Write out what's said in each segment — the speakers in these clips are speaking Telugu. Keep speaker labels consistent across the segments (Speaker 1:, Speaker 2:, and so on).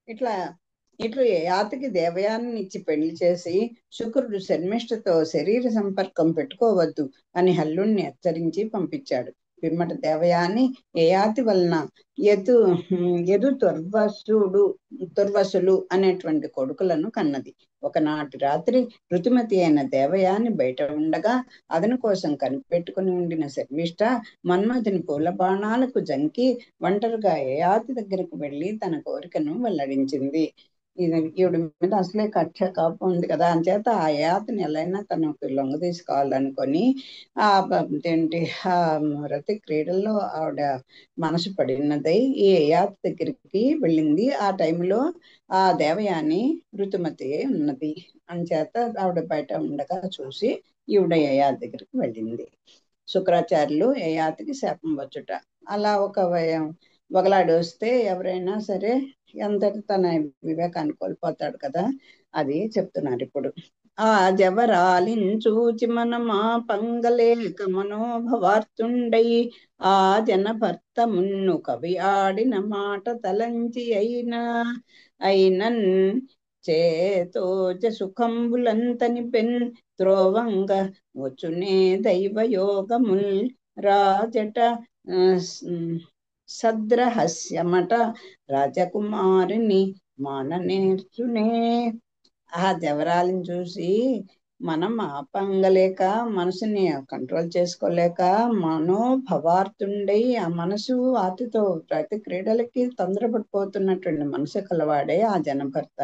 Speaker 1: ఇట్లా ఇట్లు యయాతికి దేవయాని ఇచ్చి పెళ్లి చేసి శుక్రుడు శర్మిష్ఠతో శరీర సంపర్కం పెట్టుకోవద్దు అని హల్లుణ్ణి హెచ్చరించి పంపించాడు. పిమ్మట దేవయాని యయాతి వలన యదు యదు తుర్వసులు అనేటువంటి కొడుకులను కన్నది. ఒకనాటి రాత్రి ఋతుమతి అయిన దేవయాని బయట ఉండగా అతని కోసం కనిపెట్టుకుని ఉండిన శర్మిష్ఠ మన్మథుని పూల బాణాలకు జంకి ఒంటరిగా యయాతి దగ్గరకు వెళ్లి తన కోరికను వెల్లడించింది. ఈవిడ మీద అసలే కక్ష కాపు ఉంది కదా, అంచేత ఆ యయాతిని ఎలాగైనా తనకు లొంగ తీసుకోవాలనుకొని ఏంటి ఆ రతి క్రీడల్లో ఆవిడ మనసు పడినదై ఈ యయాతి దగ్గరికి వెళ్ళింది. ఆ టైంలో ఆ దేవయాని ఋతుమతి ఉన్నది. అంచేత ఆవిడ బయట ఉండగా చూసి ఈవిడ యయాతి దగ్గరికి వెళ్ళింది. శుక్రాచార్యులు యయాతికి శాపం వచ్చుట. అలా ఒకలాడి వస్తే ఎవరైనా సరే ఎంతటి తన వివేకాన్ని కోల్పోతాడు కదా, అది చెప్తున్నారు ఇప్పుడు. ఆ జవరాలించూచి మనమా పంగలేక మనోభవార్తుండై ఆ జన భర్త మున్ను కవి ఆడిన మాట తలంచి అయినన్ చేతోజ సుఖంబులంతని పెన్ త్రోవంగ వచ్చునే దైవయోగముల్ రాజట సద్రహస్యమట రాజకుమారిని మాననేర్చునే. ఆ జవరాలిని చూసి మనం ఆపంగలేక, మనసుని కంట్రోల్ చేసుకోలేక మనోభవార్తుండై, ఆ మనసు ఆతితో ప్రతి క్రీడలకి తొందరపడిపోతున్నటువంటి మనసు కలవాడే ఆ జనభర్త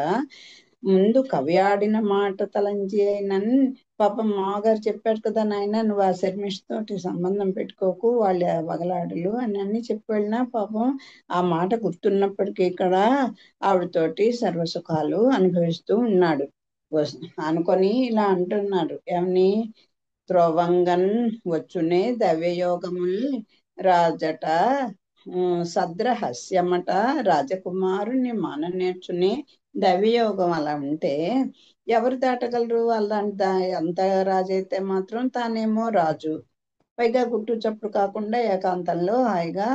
Speaker 1: ముందు కవి ఆడిన మాట తలంచి అయినని, పాపం మామగారు చెప్పారు కదా, నాయన నువ్వు ఆ శర్మిష్ఠతోటి సంబంధం పెట్టుకోకు, వాళ్ళ వగలాడులు అని అన్ని చెప్పి వెళ్ళినా పాపం ఆ మాట గుర్తున్నప్పటికీ ఇక్కడ ఆవిడతోటి సర్వసుఖాలు అనుభవిస్తూ ఉన్నాడు. అనుకొని ఇలా అంటున్నాడు, ఏమని? త్రోవంగన్ వచ్చునే దవ్యయోగముల్ రాజట సద్రహస్యమట రాజకుమారుని మాన నేర్చునే. దవ్యయోగం అలా ఉంటే ఎవరు దాటగలరు? అలాంటి అంత రాజు అయితే మాత్రం తానేమో రాజు, పైగా గుట్టు చప్పుడు కాకుండా ఏకాంతంలో హాయిగా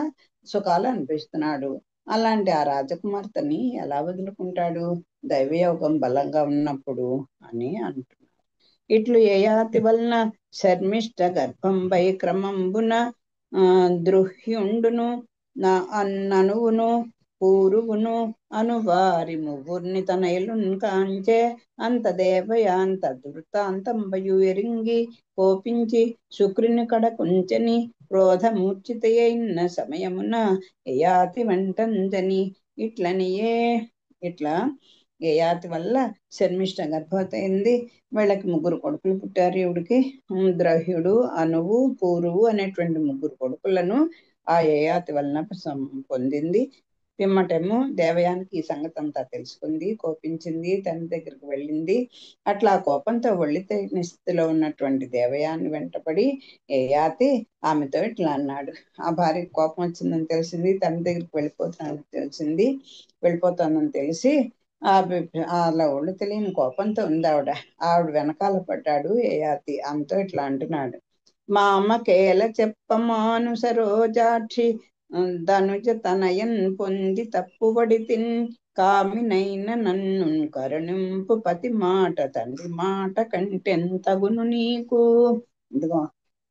Speaker 1: సుఖాలు అనిపిస్తున్నాడు. అలాంటి ఆ రాజకుమార్తెని ఎలా వదులుకుంటాడు దైవయోగం బలంగా ఉన్నప్పుడు అని అంటున్నాడు. ఇట్లు యయాతి వలన శర్మిష్ఠ గర్భంపై క్రమంబున దృహ్యుండును ననువును పూరువును అనువారి ముగ్గుర్ని తనయులున్ కాంచే అంత దేవయాంత వృత్తాంతంబయు ఎరింగి కోపించి శుక్రుని కడ కుంచని క్రోధమూర్చితయైన సమయమున యయాతి వెంటంజని. ఇట్లా యయాతి వల్ల శర్మిష్ఠ గర్భవతి అయింది. వీళ్ళకి 3 కొడుకులు పుట్టారు. ఈవిడికి ద్రహ్యుడు, అనువు, పూరువు అనేటువంటి 3 కొడుకులను ఆ యయాతి వలన పొందింది. పిమ్మటేమో దేవయానికి ఈ సంగతి అంతా తెలుసుకుంది, కోపించింది, తండ్రి దగ్గరికి వెళ్ళింది. అట్లా కోపంతో ఒళ్ళితేని స్థితిలో ఉన్నటువంటి దేవయాని వెంటపడి యయాతి ఆమెతో ఇట్లా అన్నాడు. ఆ భార్యకి కోపం వచ్చిందని తెలిసింది, తండ్రి దగ్గరికి వెళ్ళిపోతానని తెలిసి అలా ఒళ్ళు తెలియని కోపంతో ఉంది ఆవిడ వెనకాల పడ్డాడు యయాతి. ఆమెతో ఇట్లా అంటున్నాడు, మా అమ్మకేల చెప్పమాను సరోజాక్షి ధనుజ తనయన్ పొంది తప్పుబడి తిన్ కామినైన నన్ను కరుణింపు పతి మాట తండ్రి మాట కంటెంతగును నీకు. ఇదిగో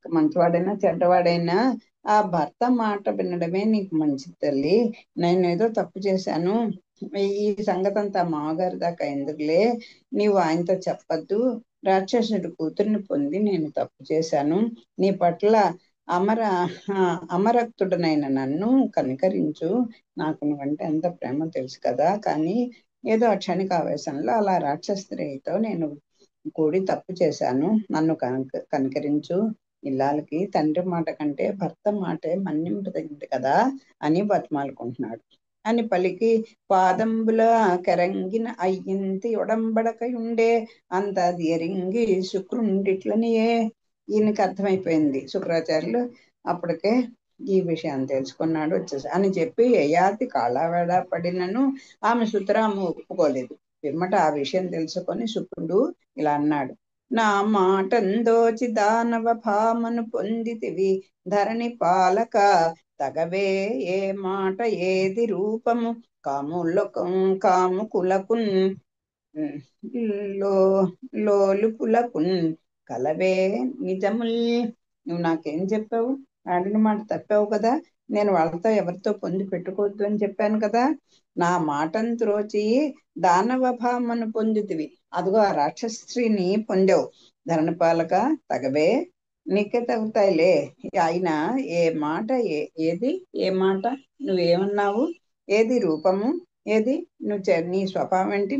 Speaker 1: మంచివాడైనా చెడ్డవాడైనా ఆ భర్త మాట వినడమే నీకు మంచిది తల్లి. నేను ఏదో తప్పు చేశాను, ఈ సంగతి అంతా మామగారి దాకా ఎందుకులే, నీవు ఆయనతో చెప్పద్దు. రాక్షసుడి కూతుర్ని పొంది నేను తప్పు చేశాను, నీ పట్ల అమరక్తుడనైన నన్ను కనికరించు. నాకు నువ్వంటే ఎంత ప్రేమ తెలుసు కదా, కానీ ఏదో క్షణిక ఆవేశంలో అలా రాక్షస స్త్రీతో నేను కూడి తప్పు చేశాను, నన్ను కనికరించు. ఇల్లాలకి తండ్రి మాట కంటే భర్త మాటే మన్నింపదగింది కదా అని బతిమాలుకుంటున్నాడు. అని పలికి పాదంబుల కరంగిన అయ్యింతి ఒడంబడకయుండే అంత ఎరింగి శుక్రుండిట్లనియే. ఈయనకి అర్థమైపోయింది, శుక్రాచార్యులు అప్పటికే ఈ విషయం తెలుసుకున్నాడు వచ్చేసి అని చెప్పి యయాతి కాళ్ళవేడ పడినను ఆమె సుతరాము ఒప్పుకోలేదు. పిమ్మట ఆ విషయం తెలుసుకొని శుక్రుడు ఇలా అన్నాడు, నా మాటందోచి దానవ భామను పొందితివి ధరణి పాలక తగవే ఏ మాట ఏది రూపము కాముకులకున్ లో లోలుపులకున్ కలవే నిజముల్. నువ్వు నాకేం చెప్పావు? ఆడిన మాట తప్పావు కదా. నేను వాళ్ళతో ఎవరితో పొంది పెట్టుకోవద్దు అని చెప్పాను కదా. నా మాటను త్రోచి దానవ భామను పొందితివి. అదిగో ఆ రాక్షస స్త్రీని పొందావు. ధరణపాలక తగవే, నీకే తగ్గుతాయిలే. ఆయన ఏ మాట ఏది ఏ మాట నువ్వేమన్నావు? ఏది రూపము? ఏది నీ స్వభావం ఏంటి?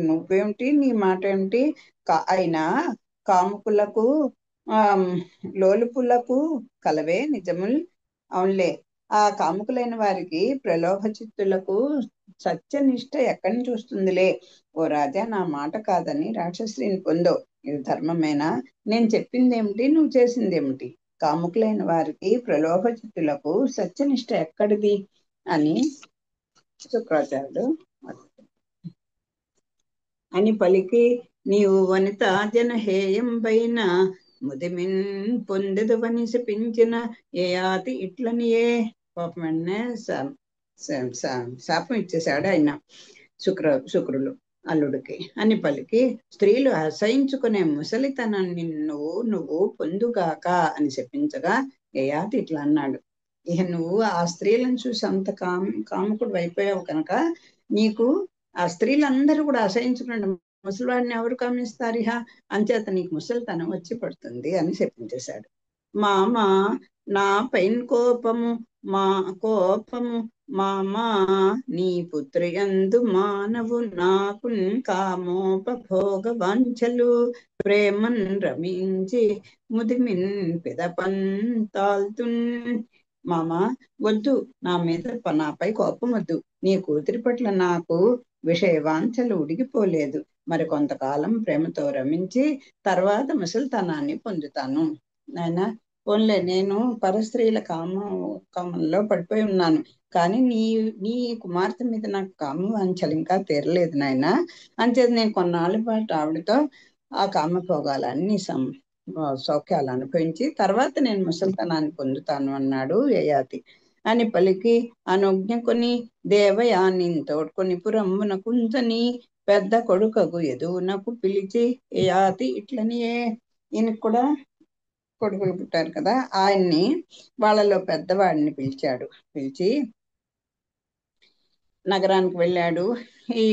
Speaker 1: నువ్వేమిటి? నీ మాట ఏమిటి? అయినా కాముకులకు లోలుపులకు కలవే నిజముల్. అవునులే, ఆ కాముకులైన వారికి ప్రలోభ చిత్తులకు సత్యనిష్ట ఎక్కడి నుంచి వస్తుందిలే. ఓ రాజా, నా మాట కాదని రాక్షసుని పొందవు. ఇది ధర్మమేనా? నేను చెప్పిందేమిటి, నువ్వు చేసిందేమిటి? కాముకులైన వారికి ప్రలోభ చిత్తులకు సత్యనిష్ట ఎక్కడిది అని శుక్రాచార్యుడు అని పలికి, నీవు వనిత జనహేయంబైన ముదిమిన్ పొందెదవని శపించిన ఏయాతి ఇట్లనియే. పాపం వెంటనే శాపం ఇచ్చేశాడు ఆయన శుక్రులు అల్లుడికి. అని పలికి, స్త్రీలు అసహించుకునే ముసలితనాన్ని నువ్వు పొందుగాక అని చెప్పించగా ఏయాతి ఇట్లా అన్నాడు, ఇక నువ్వు ఆ స్త్రీలను చూసి అంత కాముకుడు అయిపోయావు కనుక నీకు ఆ స్త్రీలందరూ కూడా అసహించుకున్నాడు. ముసలివాడిని ఎవరు కామిస్తారు? ఇహ అంచేత నీకు ముసలితనం వచ్చి పడుతుంది అని చెప్పించేశాడు. మామ నా పైన కోపము మామా నీ పుత్రియందు మానవు నాకు కామోపభోగ వాంఛలు ప్రేమన్ రమించి ముదిమిన్ పిదపన్ తాల్తున్. మామ వద్దు, నాపై కోపం వద్దు. నీ కూతురి పట్ల నాకు విషయవాంఛలు ఉడిగిపోలేదు. మరి కొంతకాలం ప్రేమతో రమించి తర్వాత ముసలితనాన్ని పొందుతాను. నాయన పోన్లే, నేను పరస్త్రీల కామంలో పడిపోయి ఉన్నాను, కానీ నీ కుమార్తె మీద నాకు కామవాంఛలు ఇంకా తీరలేదు నాయన. అంచేది నేను కొన్నాళ్ళ పాటు ఆవిడతో ఆ కామభోగాలన్నీ సౌఖ్యాలు అనుభవించి తర్వాత నేను ముసలితనాన్ని పొందుతాను అన్నాడు యయాతి. అని పలికి అనుజ్ఞ కొని దేవయాని తోడ్కొని పురమ్మున కుంచని పెద్ద కొడుకకు ఎదువునకు పిలిచి యయాతి ఇట్లనియే. ఈయనకు కూడా కొడుకులు పుట్టారు కదా, ఆయన్ని వాళ్ళలో పెద్దవాడిని పిలిచి నగరానికి వెళ్ళాడు. ఈ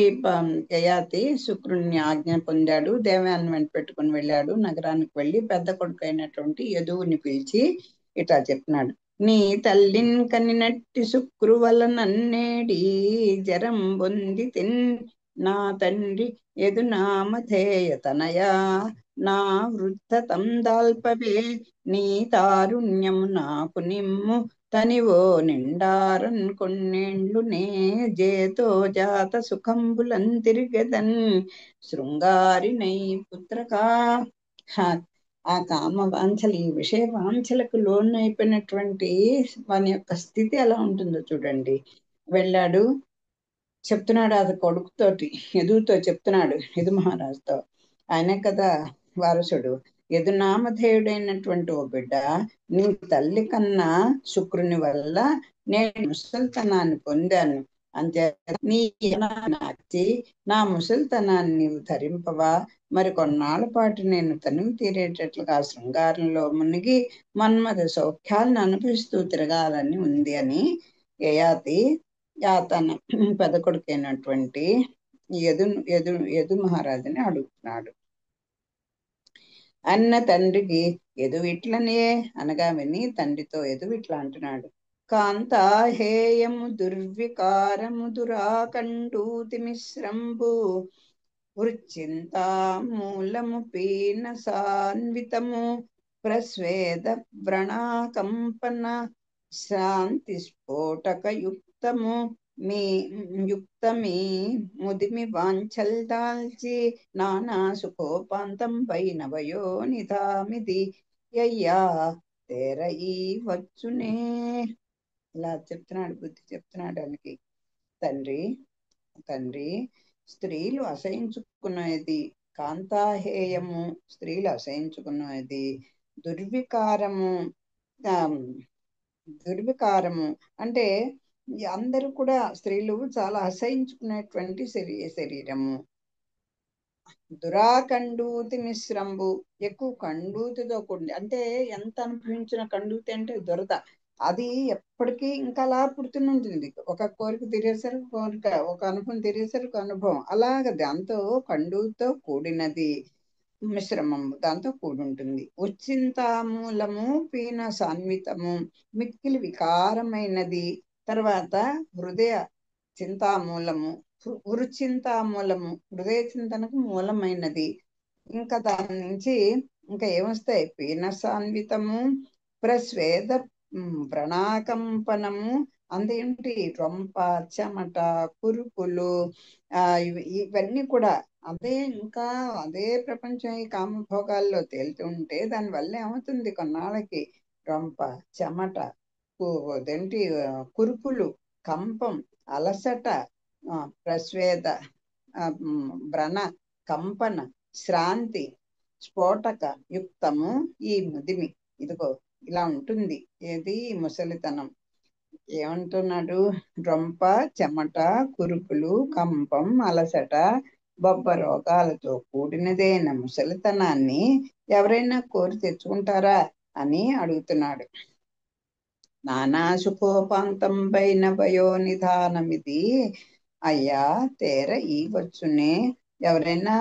Speaker 1: యయాతి శుక్రుని ఆజ్ఞ పొందాడు. దేవయాన్ని వెంట పెట్టుకుని వెళ్ళాడు. నగరానికి వెళ్ళి పెద్ద కొడుకు అయినటువంటి యదువుని పిలిచి ఇట్లా చెప్పినాడు, నీ తల్లిన్ కనినట్టి శుక్రు వలనన్నేడి జరం పొంది తిన్. నా తండ్రి యదునామధేయ తనయా నా వృద్ధ తందాల్పవే. నీ తారుణ్యము నాకు నిమ్ము తనివో నిండారన్ కొన్నేండ్లు నే జేతో జాత సుఖంబులం తిరిగెదన్ శృంగారి నై పుత్రకా. ఆ కామ వాంఛలు, ఈ విషయ వాంఛలకు లోన్ అయిపోయినటువంటి వాని యొక్క స్థితి ఎలా ఉంటుందో చూడండి. వెళ్ళాడు, చెప్తున్నాడు అది కొడుకుతోటి, యదువుతో చెప్తున్నాడు, యదు మహారాజుతో. ఆయనే కదా వారసుడు. యదునామధేయుడైనటువంటి ఓ బిడ్డ, నీ తల్లి కన్నా శుక్రుని వల్ల నేను ముసలితనాన్ని పొందాను. అంతే నీ నాచి నా ముసలితనాన్ని నీవు ధరింపవా? మరి కొన్నాళ్ళ పాటు నేను తనివి తీరేటట్లుగా శృంగారంలో మునిగి మన్మథ సౌఖ్యాలను అనుభవిస్తూ తిరగాలని ఉంది అని యయాతి తన పెద్ద కొడుకైనటువంటి యదు మహారాజుని అడుగుతున్నాడు. అన్న తండ్రికి యదువిట్లనే అనగా విని తండ్రితో యదువిట్లా అంటున్నాడు, కాంతాహేయము దుర్వికారము దురాకండూతి మిశ్రంబు వృచ్చింతామూలము పీన సాన్వితము ప్రస్వేద వ్రణాకంపన శాంతి స్ఫోటక యుక్తము యుక్తమీ ముదిమి వాంఛల్ దాల్చి నానా సుఖోపాంతం పైన వయో నిధామిది అయ్యా తేర ఈ వచ్చునే. ఇలా చెప్తున్నాడు, బుద్ధి చెప్తున్నాడు ఆయనకి. తండ్రి స్త్రీలు అసహించుకునేది కాంతాహేయము, స్త్రీలు అసహించుకునేది దుర్వికారము, దుర్వికారము అంటే అందరూ కూడా స్త్రీలు చాలా అసహించుకునేటువంటి శరీరము. దురాకండూతి మిశ్రంబు, ఎక్కువ కండూతితో కూడింది. అంటే ఎంత అనుభవించిన కండూతి అంటే దురద, అది ఎప్పటికీ ఇంకా అలా పుడుతూనే ఉంటుంది. ఒక కోరిక తీరేసరికి కోరిక, ఒక అనుభవం తీరేసరికి అనుభవం, అలాగ దాంతో కండుతో కూడినది. మిశ్రమము దాంతో కూడి ఉంటుంది. ఉచ్చింతామూలము పీన సాన్వితము, మిక్కిలి వికారమైనది. తర్వాత హృదయ చింతామూలము, వృచింతామూలము, హృదయ చింతనకు మూలమైనది. ఇంకా దాని నుంచి ఇంకా ఏమొస్తాయి? పీనసాన్వితము, ప్రస్వేద వ్రణాకంపనము, అందేంటి రొంప, చెమట, కురుపులు, ఇవన్నీ కూడా అదే. ఇంకా అదే ప్రపంచం ఈ కామభోగాల్లో తేలుతూ ఉంటే దానివల్ల ఏమవుతుంది? కొన్నాళ్ళకి రొంప, చెమట, అదేంటి కురుపులు, కంపం, అలసట, ప్రస్వేద, వ్రణ, కంపన, శ్రాంతి, స్ఫోటక యుక్తము ఈ ముదిమి. ఇదిగో ఇలా ఉంటుంది. ఏది? ముసలితనం. ఏమంటున్నాడు? రొంప, చెమట, కురుపులు, కంపం, అలసట, బొబ్బ రోగాలతో కూడినదైన ముసలితనాన్ని ఎవరైనా కోరి తెచ్చుకుంటారా అని అడుగుతున్నాడు. నానా సుఖోపాంతం పైన వయోనిధానమిది. అయ్యా తేర ఈ వచ్చునే, ఎవరైనా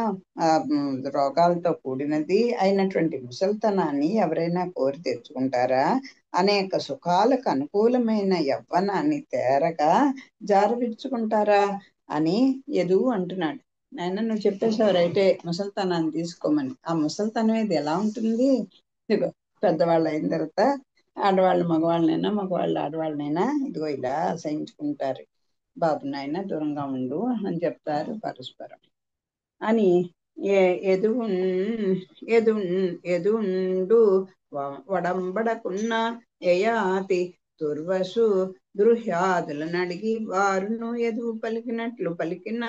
Speaker 1: రోగాలతో కూడినది అయినటువంటి ముసలితనాన్ని ఎవరైనా కోరి తెచ్చుకుంటారా? అనేక సుఖాలకు అనుకూలమైన యవ్వనాన్ని తేరగా జారవిడ్చుకుంటారా అని యదు అంటున్నాడు. నాయన నువ్వు చెప్పేసావు రైటే, ముసలితనాన్ని తీసుకోమని. ఆ ముసలితనం ఇది ఎలా ఉంటుంది? ఇదిగో పెద్దవాళ్ళు అయిన తర్వాత ఆడవాళ్ళు మగవాళ్ళనైనా, మగవాళ్ళు ఆడవాళ్ళనైనా ఇదిగో ఇలా అసహించుకుంటారు. బాబు నాయన దూరంగా ఉండు అని చెప్తారు పరస్పరం అని. ఎదుండు వడంబడకున్న యయాతి దుర్వసు దృహ్యాదులను అడిగి వారును ఎదువు పలికినట్లు పలికిన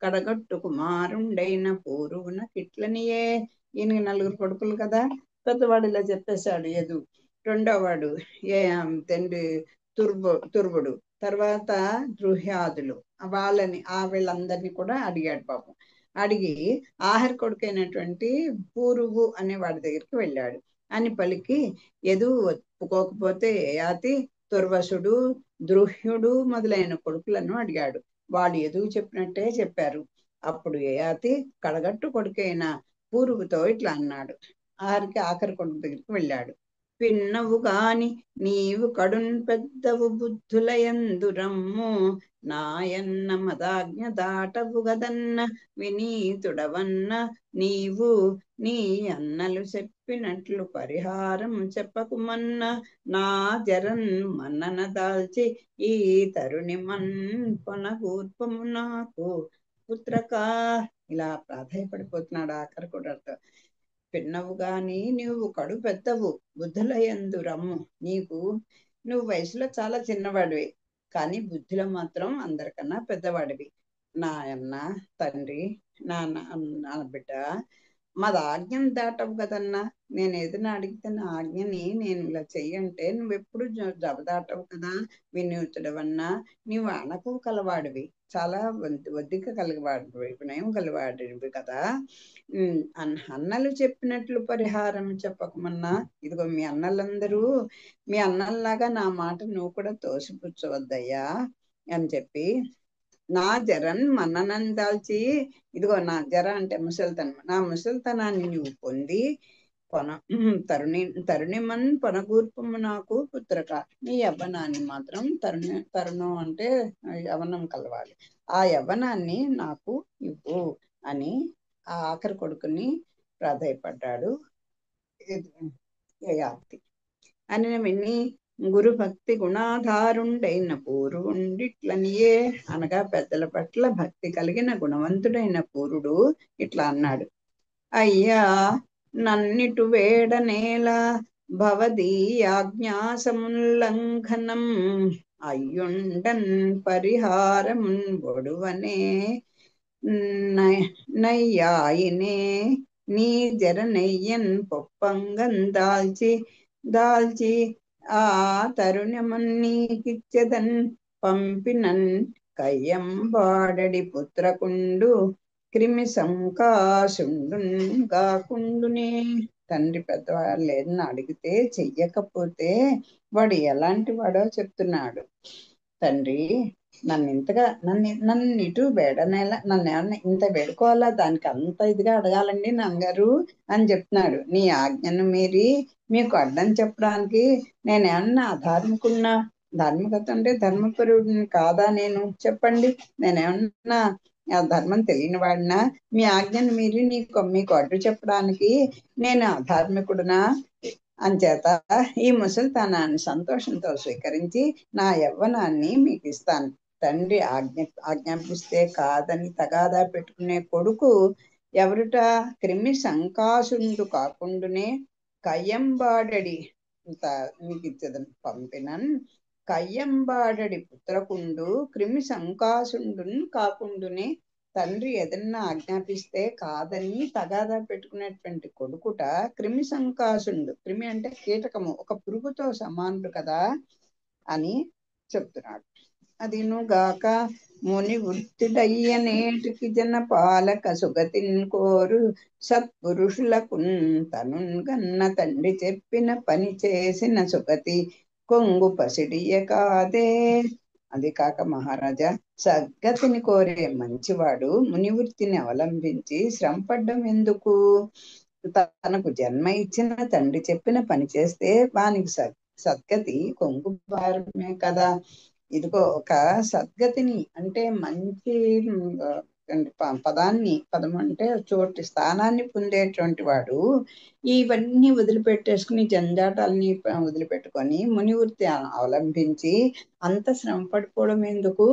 Speaker 1: కడగట్టు కుమారుండైన పూరువున కిట్లనియే. ఈయన 4 కొడుకులు కదా. పెద్దవాడు ఇలా చెప్పేశాడు ఎదు. రెండోవాడు తండ్రి తుర్వుడు, తర్వాత దృహ్యాదులు, వీళ్ళందరినీ కూడా అడిగాడు పాపం. అడిగి ఆఖరి కొడుకైనటువంటి పూరువు అనే వాడి దగ్గరికి వెళ్ళాడు. అని పలికి ఎదు ఒప్పుకోకపోతే యయాతి, తుర్వసుడు, దృహ్యుడు మొదలైన కొడుకులను అడిగాడు. వాళ్ళు ఎదుగు చెప్పినట్టే చెప్పారు. అప్పుడు యయాతి కడగట్టు కొడుకైన పూరువుతో ఇట్లా అన్నాడు. ఆఖరి కొడుకు దగ్గరికి వెళ్ళాడు. పిన్నవు గాని నీవు కడున్ పెద్దవు బుద్ధులయందు రమ్ము, నాయన్న మదాజ్ఞ దాటవు గదన్న వినీతుడవన్న, నీవు నీ అన్నలు చెప్పినట్లు పరిహారం చెప్పకుమన్న, నా జరన్ మన్నన దాల్చి ఈ తరుణి మన్ పొనగూర్పము నాకు పుత్రకా. ఇలా ప్రాధాయపడిపోతున్నాడు ఆఖరి కొడుకుతో. పిన్నవు గాని నువ్వు కడు పెద్దవు, బుద్ధులయందు రమ్ము. నువ్వు వయసులో చాలా చిన్నవాడివి, కానీ బుద్ధిలో మాత్రం అందరికన్నా పెద్దవాడివి. నా అన్న, తండ్రి, నా బిడ్డ, మాది ఆజ్ఞను దాటవు కదన్నా. నేను ఏదైనా అడిగితే నా ఆజ్ఞని నేను ఇలా చెయ్యంటే నువ్వెప్పుడు జబదాటవు కదా. వినూతుడవన్నా, నీవు అణకు కలవాడివి, చాలా వద్దిక కలిగివాడివి, వినయం కలివాడివి కదా. అన్నలు చెప్పినట్లు పరిహారం చెప్పకమన్నా, ఇదిగో మీ అన్నల్లాగా నా మాట నువ్వు కూడా తోసిపుచ్చవద్దయ్యా అని చెప్పి, నా జరన్ మన్ననం దాల్చి, ఇదిగో నా జర అంటే ముసలితనం, నా ముసలితనాన్ని నువ్వు పొంది తరుణిమన్ పొనగూర్పము నాకు పుత్రక. నీ యవ్వనాన్ని మాత్రం తరుణం అంటే యవ్వనం కలవాలి, ఆ యవ్వనాన్ని నాకు ఇవ్వు అని ఆ ఆఖరి కొడుకుని ప్రాధాయపడ్డాడు యయాతి. అని విని గురు భక్తి గుణాధారుండైన పూరుండిట్లనియే, అనగా పెద్దల పట్ల భక్తి కలిగిన గుణవంతుడైన పూరుడు ఇట్లా అన్నాడు. అయ్యా నన్నిటు వేడనేల భవదీయాజ్ఞాసముల్లంఘనం, అయ్యుండన్ పరిహారమున్ బొడువనే నయ్యాయినే, నీ జర నెయ్యన్ పొప్పంగం దాల్చి ఆ తరుణమన్నీకిచ్చెదన్ పంపినన్ కయ్యంబాడడి పుత్రకుండు క్రిమి సంకాసుండున్ గాకుండునే. తండ్రి పెద్దవాళ్ళు ఏదన్నా అడిగితే చెయ్యకపోతే వాడు ఎలాంటి వాడో చెప్తున్నాడు. తండ్రి నన్ను ఇటు వేడనేలా నన్ను ఏమన్నా ఇంత వేడుకోవాలా, దానికి అంత ఇదిగా అడగాలండి నాన్నగారు అని చెప్తున్నాడు. నీ ఆజ్ఞను మీరి మీకు అడ్డం చెప్పడానికి నేనేమన్నా అధార్మికున్నా? ధార్మికత అంటే ధర్మపరుడిని కాదా నేను? చెప్పండి, నేనేమన్నా ఆ ధర్మం తెలియని వాడినా? మీ ఆజ్ఞను మీరి మీకు అడ్డు చెప్పడానికి నేను అధార్మికుడునా? అంచేత ఈ ముసలితనాన్ని సంతోషంతో స్వీకరించి నా యవ్వనాన్ని మీకు ఇస్తాను. తండ్రి ఆజ్ఞాపిస్తే కాదని తగాదా పెట్టుకునే కొడుకు ఎవరుట? క్రిమి సంకాసుండు కాకుండానే కయ్యంబాడడి మీకు ఇచ్చదని పంపినన్ కయ్యంబాడడి పుత్రకుండు క్రిమి సంకాసుండున్ కాకుండునే. తండ్రి ఏదన్నా ఆజ్ఞాపిస్తే కాదని తగాదా పెట్టుకునేటువంటి కొడుకుట క్రిమి సంకాసుండు. క్రిమి అంటే కీటకము, ఒక పురుగుతో సమానుడు కదా అని చెప్తున్నాడు. అదినుగాక ముని వృత్తిడయ్యనేటికి జన పాలక సుగతిన్ కోరు సత్పురుషులకు తనున్ గన్న తండ్రి చెప్పిన పని చేసిన సుగతి కొంగు పసిడియ కాదే. అది కాక మహారాజా, సద్గతిని కోరే మంచివాడు మునివృత్తిని అవలంబించి శ్రమపడ్డం ఎందుకు? తనకు జన్మ ఇచ్చిన తండ్రి చెప్పిన పని చేస్తే వానికి సద్గతి కొంగు భారమే కదా. ఇదిగో ఒక సద్గతిని అంటే మంచి పదం అంటే చోటి స్థానాన్ని పొందేటువంటి వాడు ఇవన్నీ వదిలిపెట్టేసుకుని జంజాటాలని వదిలిపెట్టుకొని మునివృత్తి అవలంబించి అంత శ్రమ పడిపోవడం ఎందుకు?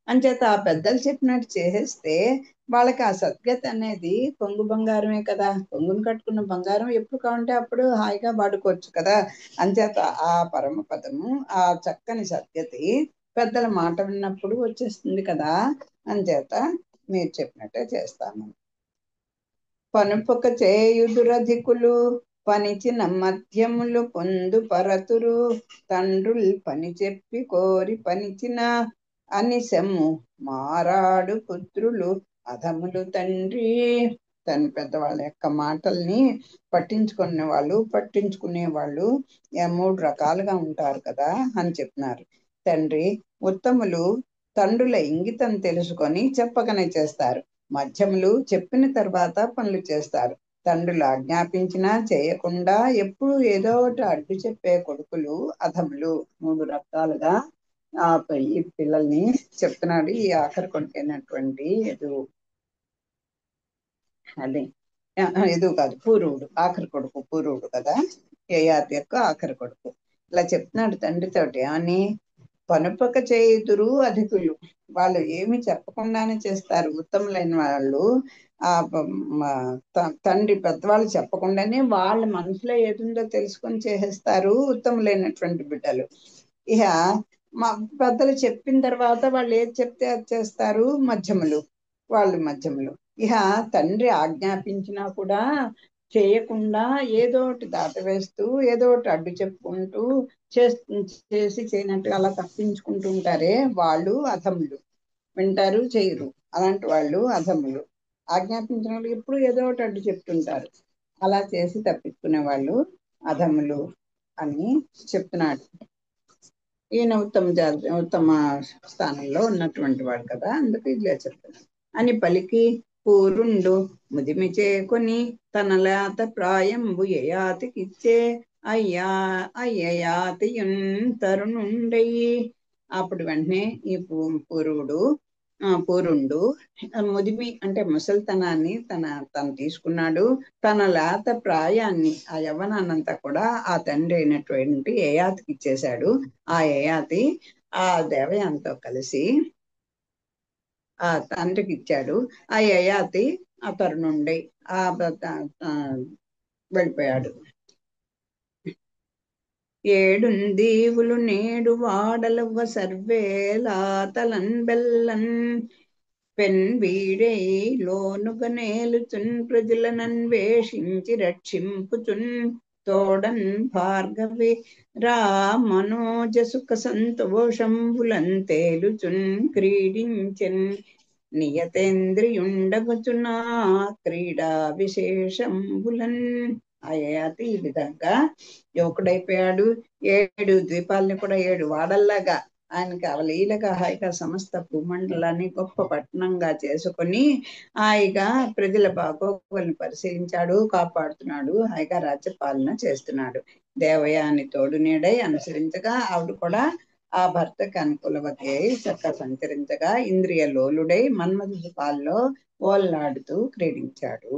Speaker 1: అంచేత ఆ పెద్దలు చెప్పినట్టు చేసేస్తే వాళ్ళకి ఆ సద్గతి అనేది కొంగు బంగారమే కదా. కొంగును కట్టుకున్న బంగారం ఎప్పుడు కావాలంటే అప్పుడు హాయిగా వాడుకోవచ్చు కదా. అంచేత ఆ పరమ పదము, ఆ చక్కని సద్గతి పెద్దల మాట విన్నప్పుడు వచ్చేస్తుంది కదా. అంచేత మీరు చెప్పినట్టే చేస్తాను. పనుపొక చేయుదురధికులు పనిచిన మధ్యములు పొందు పరతురు తండ్రుల్ పని చెప్పి కోరి పనిచిన అనిశము మారాడు పుత్రులు అధములు తండ్రి. తన పెద్దవాళ్ళ యొక్క మాటల్ని పట్టించుకునే వాళ్ళు 3 రకాలుగా ఉంటారు కదా అని చెప్తున్నారు. తండ్రి ఉత్తములు తండ్రుల ఇంగితం తెలుసుకొని చెప్పకనే చేస్తారు. మధ్యములు చెప్పిన తర్వాత పనులు చేస్తారు. తండ్రులు ఆజ్ఞాపించినా చేయకుండా ఎప్పుడు ఏదో ఒకటి అడ్డు చెప్పే కొడుకులు అధములు. 3 రకాలుగా ఈ పిల్లల్ని చెప్తున్నాడు. ఈ ఆఖరి కొడుకైనటువంటి ఎదు కాదు పూర్వుడు, ఆఖరి కొడుకు పూర్వుడు కదా, యయాతి యొక్క ఆఖరి కొడుకు. ఇలా చెప్తున్నాడు తండ్రితోటి అని. పనుపక చేయుదురు అధికులు, వాళ్ళు ఏమి చెప్పకుండానే చేస్తారు. ఉత్తములైన వాళ్ళు ఆ తండ్రి పెద్దవాళ్ళు చెప్పకుండానే వాళ్ళ మనసులో ఏదుందో తెలుసుకొని చేసేస్తారు ఉత్తములైనటువంటి బిడ్డలు. ఇక మా పెద్దలు చెప్పిన తర్వాత వాళ్ళు ఏది చెప్తే అది చేస్తారు మధ్యములు. ఇక తండ్రి ఆజ్ఞాపించినా కూడా చేయకుండా ఏదో ఒకటి దాటవేస్తూ ఏదో ఒకటి అడ్డు చెప్పుకుంటూ చేసి చేయనట్టుగా అలా తప్పించుకుంటూ ఉంటారే వాళ్ళు అధములు. వింటారు చేయరు, అలాంటి వాళ్ళు అధములు. ఆజ్ఞాపించిన వాళ్ళు ఎప్పుడు ఏదో ఒకటి అడ్డు చెప్తుంటారు. అలా చేసి తప్పించుకునే వాళ్ళు అధములు అని చెప్తున్నాడు. ఈయన ఉత్తమ స్థానంలో ఉన్నటువంటి వాడు కదా, అందుకు ఇలా చెప్తున్నాడు అని పలికి పూరుండు ముదిమి చేకొని తన లేత ప్రాయంబు యయాతికిచ్చే అయ్యయాతియున్ తరుణుండయి. అప్పుడు వెంటనే ఈ పూరుండు ముదిమి అంటే ముసలితనాన్ని తను తీసుకున్నాడు. తన లేత ప్రాయాన్ని, ఆ యవ్వనాన్నంతా కూడా ఆ తండ్రి అయినటువంటి యయాతికి ఇచ్చేశాడు. ఆ యయాతి ఆ దేవయానితో కలిసి ఆ తండ్రికి ఇచ్చాడు. ఆ యయాతి ఆ తరుణుండి వెళ్ళిపోయాడు. ఏడుందీవులు నేడు వాడలవ్వ సర్వేలా తలన్ బెల్లన్ పెన్ వీడై లోనుగ నేలుచున్ ప్రజలనన్వేషించి రక్షింపుచున్ తోడన్ భార్గవి రా మనోజ సుఖ సంతోషంబులన్ తేలుచున్ క్రీడించెన్ నియతేంద్రియుండగుచునా క్రీడా విశేషంబులన్. అయతి ఈ విధంగా యువకుడైపోయాడు. 7 ద్వీపాలని కూడా 7 వాడల్లాగా ఆయనకి అవలీలగా హాయిగా సమస్త భూమండలాన్ని గొప్ప పట్టణంగా చేసుకొని హాయిగా ప్రజల బాగోగులను పరిశీలించాడు, కాపాడుతున్నాడు, హాయిగా రాజ్యపాలన చేస్తున్నాడు. దేవయాని తోడు నీడై అనుసరించగా ఆవిడ కూడా ఆ భర్తకి అనుకూలవతి అయి చక్కగా సంచరించగా ఇంద్రియ లోలుడై మన్మథుడి పాల్లో ఓల్లాడుతూ క్రీడించాడు.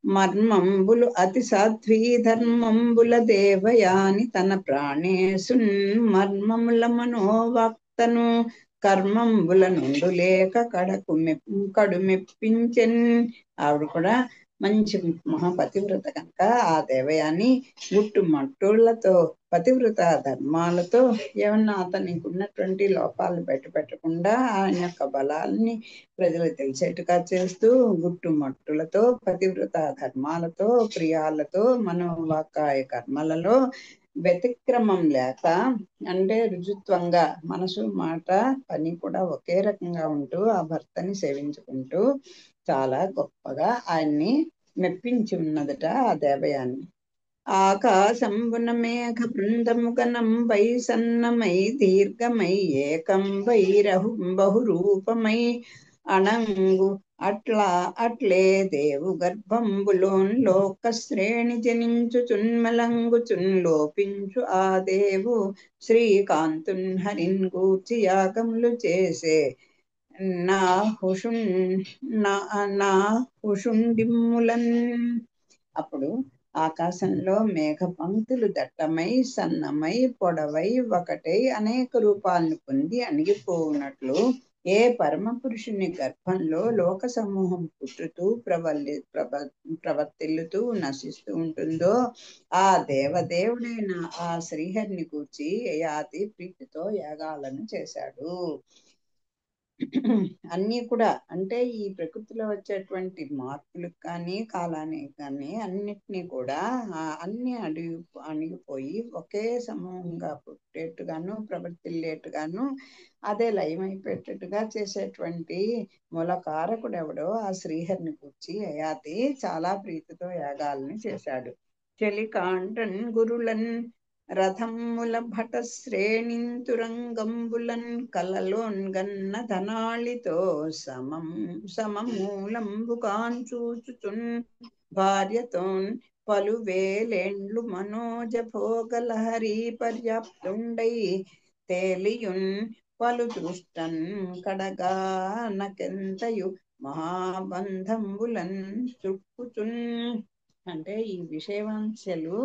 Speaker 1: మర్మంబులు అతి సాధ్వీ ధర్మంబుల దేవయాని తన ప్రాణేశున్ మర్మముల మనోవక్తను కర్మంబుల నుండు లేక కడు మెప్పించెన్. ఆవిడ కూడా మంచి మహాపతివ్రత కనుక ఆ దేవయాని గుట్టుమట్టులతో పతివ్రత ధర్మాలతో ఏమన్నా అతనికి ఉన్నటువంటి లోపాలు బయటపెట్టకుండా ఆయన యొక్క బలాల్ని ప్రజలు తెలిసేట్టుగా చేస్తూ గుట్టుమట్టులతో పతివ్రత ధర్మాలతో ప్రియాలతో మనోవాకాయ కర్మలలో వ్యతిక్రమం లేక అంటే రుజుత్వంగా మనసు మాట పని కూడా ఒకే రకంగా ఉంటూ ఆ భర్తని సేవించుకుంటూ చాలా గొప్పగా ఆయన్ని మెప్పించి ఉన్నదట ఆ దేవయాన్ని. ఆకాశంబున మేఘ బృందముగనం వై సన్నమై దీర్ఘమై ఏకం వై బహురూపమై అణంగు అట్లే దేవు గర్భంబులోన్ లోక శ్రేణి జనించుచున్మలంగుచున్ లోపించు ఆ దేవు శ్రీకాంతున్ హరిన్ గూర్చి యాగములు చేసే నా హుషుండిమ్ములన్. అప్పుడు ఆకాశంలో మేఘ పంక్తులు దట్టమై సన్నమై పొడవై ఒకటై అనేక రూపాలను పొంది అణిగిపోవునట్లు ఏ పరమ పురుషుని గర్భంలో లోక సమూహం పుట్టుతూ ప్రవర్తిల్లుతూ నశిస్తూ ఉంటుందో ఆ దేవదేవుడైన ఆ శ్రీహరిని కూర్చి యయాతి ప్రీతితో యాగాలను చేశాడు. అన్నీ కూడా అంటే ఈ ప్రకృతిలో వచ్చేటువంటి మార్పులకు కానీ కాలానికి కానీ అన్నిటినీ కూడా అన్ని అణిగిపోయి ఒకే సమూహంగా పుట్టేట్టుగాను ప్రవర్తిల్లేట్టుగాను అదే లయమైపోయేటట్టుగా చేసేటువంటి మూలకారకుడు ఎవడో ఆ శ్రీహరిని కూర్చి యయాతి చాలా ప్రీతితో యాగాలని చేశాడు. చెలికాండన్ గురులన్ రథముల భట శ్రేణింతురంగంబులన్ కలలోన్ గన్న ధనాళితో సమమూలంబుగాన్ చూచుచున్ భార్యతోన్ పలువేలేండ్లు మనోజ భోగలహరి పర్యాప్తుండై తేలియున్ పలు దృష్టన్ కడగా నకెంతయు మహాబంధంబులన్ చుట్టుచున్. అంటే ఈ విషయవాంఛలు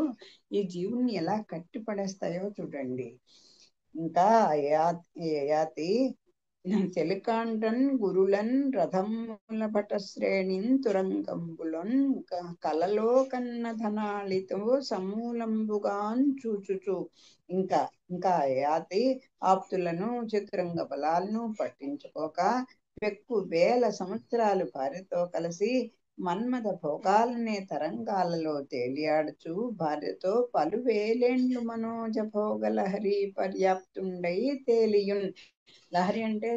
Speaker 1: ఈ జీవుని ఎలా కట్టి పడేస్తాయో చూడండి. ఇంకా యయాతి చెలికాండన్ గురులన్ రథముల భట శ్రేణిన్ తురంగంబులన్ కలలో కన్న ధనాళితో సమూలంబుగాన్ చూచుచు. ఇంకా యయాతి ఆప్తులను చతురంగ బలాలను పట్టించుకోక పెక్కు వేల సంవత్సరాలు భార్యతో కలిసి మన్మథ భోగాలనే తరంగాలలో తేలియాడుచు భార్యతో పలువేలేండ్లు మనోజ భోగ లహరి పర్యాప్తుండై తేలియున్. లహరి అంటే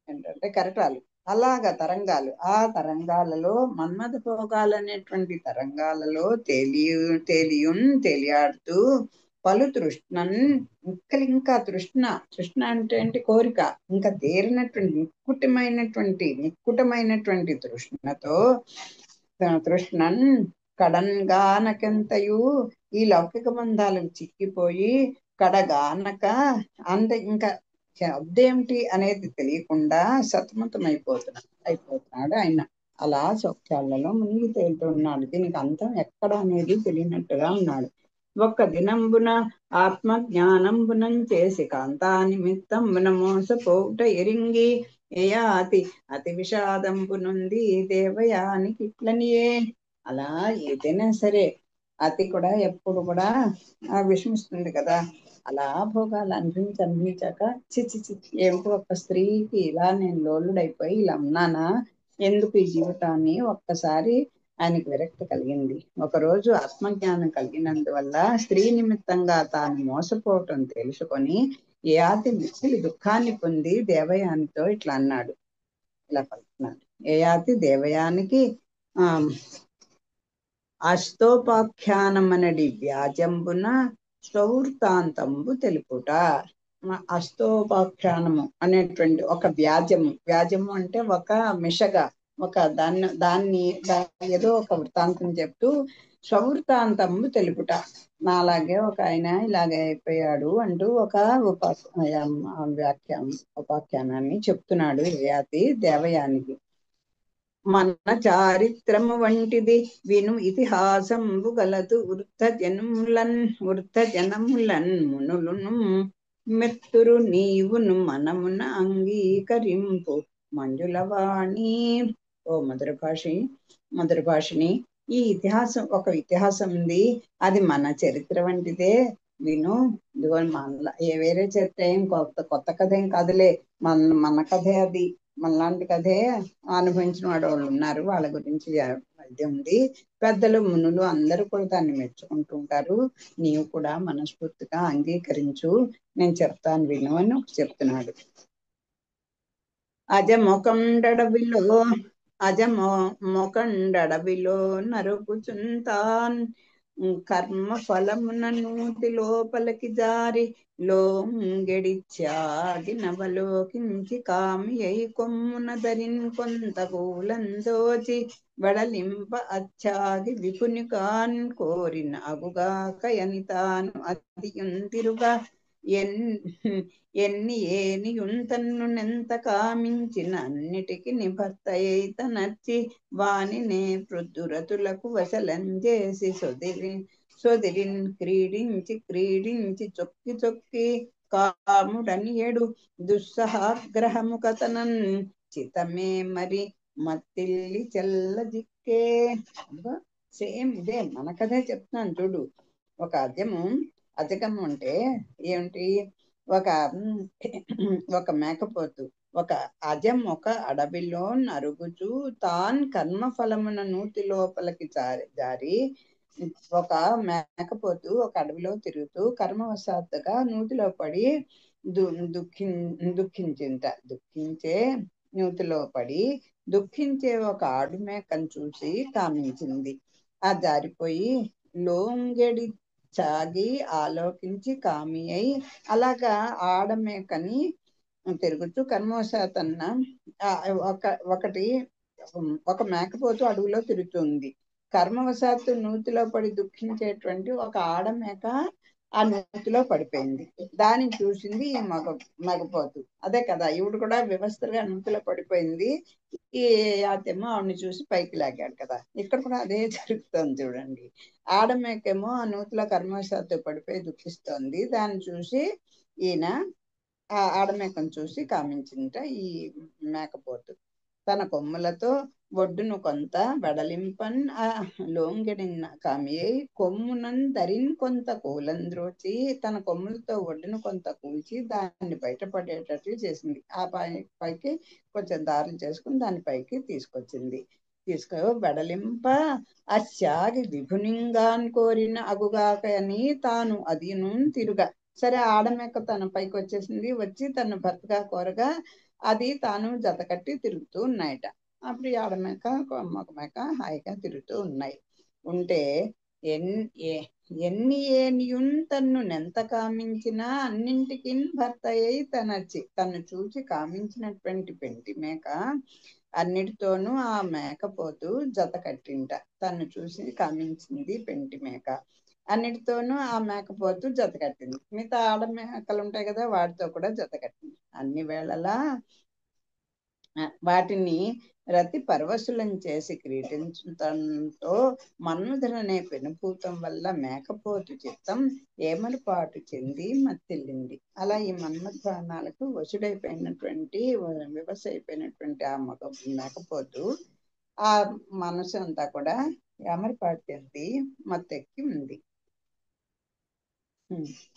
Speaker 1: ఏంటంటే కెరటాలు, అలాగా తరంగాలు. ఆ తరంగాలలో మన్మథ భోగాలనేటువంటి తరంగాలలో తేలియాడుతూ పలు తృష్ణన్ ఇంకా తృష్ణ అంటే ఏంటి కోరిక, ఇంకా తీరినటువంటి నిక్కుటమైనటువంటి తృష్ణన్ కడన్గానకెంతయు ఈ లౌకిక బంధాలకు చిక్కిపోయి కడగానక ఇంకా అదేమిటి అనేది తెలియకుండా అయిపోతున్నాడు ఆయన. అలా సౌఖ్యాలలో మునిగి తేలుతున్నాడు. దీనికి అంతం ఎక్కడ అనేది తెలియనట్టుగా ఉన్నాడు. ఒక్క దినంబున ఆత్మ జ్ఞానంబునం చేసి కాంతా నిమిత్తంబున మోసపోవుట ఎరింగి యయాతి అతి విషాదంబునుంది దేవయానికి ఇట్లనియే. అలా ఏదైనా సరే అతి కూడా ఎప్పుడు కూడా విషమిస్తుంది కదా. అలా భోగాలు అనిపించాక చిచ్చి ఏమిటి ఒక్క స్త్రీకి ఇలా నేను లోలుడైపోయి ఇలా ఉన్నానా, ఎందుకు ఈ జీవితాన్ని ఒక్కసారి ఆయనకి విరక్తి కలిగింది. ఒకరోజు ఆత్మజ్ఞానం కలిగినందువల్ల స్త్రీ నిమిత్తంగా తాను మోసపోవటం తెలుసుకొని యయాతి మిక్కిలి దుఃఖాన్ని పొంది దేవయానితో ఇట్లా అన్నాడు, ఇలా పలుకున్నాడు. యయాతి దేవయానికి ఆ అస్తోపాఖ్యానమనడి వ్యాజంబున స్వవృత్తాంతంబు తెలుపుట. అస్తోపాఖ్యానము అనేటువంటి ఒక వ్యాజము అంటే ఒక మిషగా, ఒక దాన్ని ఏదో ఒక వృత్తాంతం చెప్తూ స్వవృత్తాంతము తెలుపుట. నాలాగే ఒక ఆయన ఇలాగే అయిపోయాడు అంటూ ఒక ఉపాఖ్యానాన్ని చెప్తున్నాడు యయాతి దేవయానికి. మన చారిత్రము వంటిది విను ఇతిహాసంబు గలదు వృద్ధ జనములన్ మునులును మెత్తురు నీవును మనమున అంగీకరింపు మంజులవాణి. ఓ మధుర భాషిని, ఈ ఇతిహాసం ఒక ఇతిహాసం ఉంది, అది మన చరిత్ర వంటిదే, విను. ఇదిగో మన వేరే చరిత్ర ఏం కొత్త కథ ఏం కాదులే, మన కథే అది, మనలాంటి కథే అనుభవించిన వాళ్ళు ఉన్నారు, వాళ్ళ గురించి ఇది ఉంది. పెద్దలు మునులు అందరూ కూడా దాన్ని మెచ్చుకుంటూ ఉంటారు, నీవు కూడా మనస్ఫూర్తిగా అంగీకరించు, నేను చెప్తాను విను అని చెప్తున్నాడు. అజమొకండడవిలో నరుకుచుంతాన్ కర్మ ఫలమున నూతి లోపలికి జారి లోంగెడిచాగి నవలోకించి కామి అయి కొమ్మున ధరిన్ కొంత కూలందోచి వెడలింప అచ్చాగి విపుని కాన్ కోరిన అగుగాకయని తాను అదియుంతిరుగా ఎన్ని ఏనియుంతన్ను నెంత కామించిన అన్నిటికి నిభర్తయిత నచ్చి వానినే పృథురతులకు వశలంజేసి సొదిరిన్ క్రీడించి చొక్కి కాముడనియడు దుస్సహాగ్రహము కథనన్ చితమే మరి మత్తిల్లి చెల్ల జిక్కే. సేమ్ ఇదే మన కథే చెప్తున్నాను చూడు. ఒక అజగము అంటే ఏమిటి, ఒక మేకపోతు, ఒక అజం ఒక అడవిలో నరుగుచు తాన్ కర్మ ఫలమున నూతి లోపలికి జారి, ఒక మేకపోతు ఒక అడవిలో తిరుగుతూ కర్మవశాత్తుగా నూతిలో పడి దుఃఖించే నూతిలో పడి దుఃఖించే ఒక ఆడు మేకను చూసి కామించింది. ఆ జారిపోయి లోంగెడి చాగి ఆలోకించి కామి అయి, అలాగా ఆడమేకని తిరుగుతూ కర్మవశాతన్న ఒక మేకపోతు అడవిలో తిరుగుతుంది. కర్మవశాత్తు నూతిలో పడి దుఃఖించేటువంటి ఒక ఆడమేక ఆ నూతిలో పడిపోయింది. దాన్ని చూసింది ఈ మగపోతు. అదే కదా, ఈవిడ కూడా వ్యవస్థగా నూతిలో పడిపోయింది. ఈ యాతేమో ఆవిడని చూసి పైకి లాగాడు కదా. ఇక్కడ కూడా అదే జరుగుతుంది చూడండి. ఆడమేకేమో ఆ నూతిలో కర్మవశాత్తు పడిపోయి దుఃఖిస్తోంది. దాన్ని చూసి ఈయన ఆ ఆడమేకను చూసి కామించింట ఈ మేకపోతు. తన కొమ్ములతో ఒడ్డును కొంత వెడలింపన్ లోంగెడిన కామి కొమ్మునన్ ధరిన్ కొంత కూలంద్రోచి, తన కొమ్ములతో ఒడ్డును కొంత కూల్చి దాన్ని బయటపడేటట్లు చేసింది. ఆ పైకి కొంచెం దారులు చేసుకుని దాని పైకి తీసుకొచ్చింది. వెడలింప అస్యాగి విభునింగాన్ కోరిన అగుగాక అని తాను అదిను తిరుగా. సరే, ఆడమేక తన పైకి వచ్చేసింది, వచ్చి తన భర్తగా కోరగా అది తాను జత కట్టి తిరుగుతూ ఉన్నాయట. అప్పుడు ఈ ఆడమేక మగమేక హాయిగా తిరుగుతూ ఉంటే ఎన్ని ఏనియున్ తన్ను నెంత కామించినా అన్నింటికి భర్త అయి తను చూచి కామించినటువంటి పెంటి మేక అన్నిటితోనూ ఆ మేకపోతూ జత కట్టింట. తను చూసి కామించింది పెంటి మేక, అన్నిటితోనూ ఆ మేకపోతూ జత కట్టింది. మిగతా ఆడమేకలు ఉంటాయి కదా, వాటితో కూడా జత కట్టింది. అన్ని వేళలా వాటిని రతి పరవశులను చేసి క్రీడించడంతో మన్మధుడనే పెనుభూతం వల్ల మేకపోతు చిత్తం ఏమరుపాటు చెంది మత్తిల్లింది. అలా ఈ మన్మథానాలకు వశుడైపోయినటువంటి వివసైపోయినటువంటి ఆ మేకపోతు ఆ మనసు అంతా కూడా ఏమరుపాటు చెంది మత్తెక్కి ఉంది.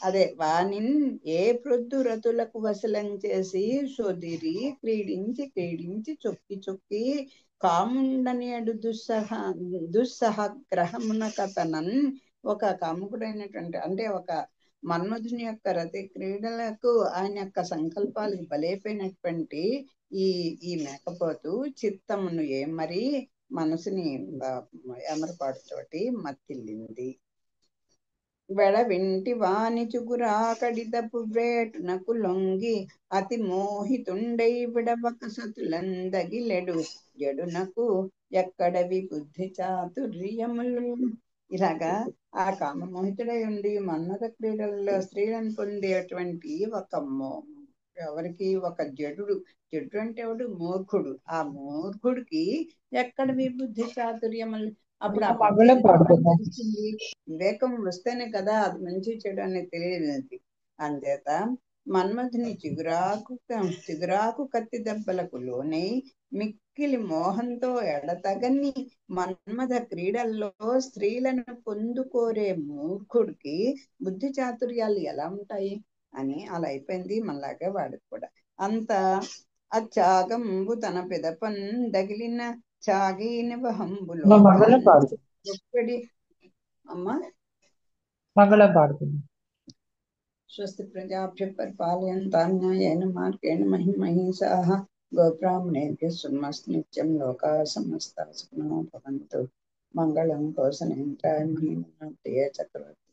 Speaker 1: అదే వానిన్ ఏ ప్రొద్దు రతులకు వసలం చేసి సొదిరి క్రీడించి క్రీడించి చొక్కి చొక్కి కాముండనేడు దుస్సహ గ్రహమున కథనన్. ఒక కాముకుడైనటువంటి అంటే ఒక మన్మధుని యొక్క రతి క్రీడలకు ఆయన యొక్క సంకల్పాలకు బలైపోయినటువంటి ఈ ఈ మేకపోతు చిత్తమును ఏమరి మనసుని ఎమరపాటుతోటి మత్తిల్లింది. వెడ వింటి వాని చుగురాకడిదపు వేటునకు లొంగి అతి మోహితుండై విడవక సతులందగిలెడు జడునకు ఎక్కడవి బుద్ధి చాతుర్యములు. ఇలాగా ఆ కామమోహితుడై ఉండి మన్మథ క్రీడల్లో స్త్రీలను పొందేటువంటి ఎవరికి ఒక జడు అంటే ఎవడు మూర్ఖుడు. ఆ మూర్ఖుడికి ఎక్కడవి బుద్ధి చాతుర్యములు. అప్పుడు ఆ
Speaker 2: మగళ పాడుతున్నా
Speaker 1: తెలిసింది. వివేకం వస్తేనే కదా అది మంచి చెడు అనేది తెలియదు. అంచేత మన్మథుని చిగురాకు కత్తి దెబ్బలకు లోనై మిక్కిలి మోహంతో ఎడతగని మన్మథ క్రీడల్లో స్త్రీలను పొందుకోరే మూర్ఖుడికి బుద్ధి చాతుర్యాలు ఎలా ఉంటాయి అని అలా అయిపోయింది. మనలాగే వాడికి కూడా అంత అచ్చాగంబు తన పెదపన్ దగిలిన చాగిన వహంబులో
Speaker 2: మగళ పాడు
Speaker 1: అమ్మా
Speaker 2: మగళ పాడుతున్నా.
Speaker 1: స్వస్తి ప్రజాభ్య పరిపాలయంతాం న్యాయేన మార్గేణ మహిమహీషాః గోబ్రాహ్మణేభ్యः శృణ్మస్తు నిత్యం లోకాः సమస్తాः సుఖినో భవంతు. మంగళం కోసలేంద్రాయ మహిమహీషాయ చక్రవర్తి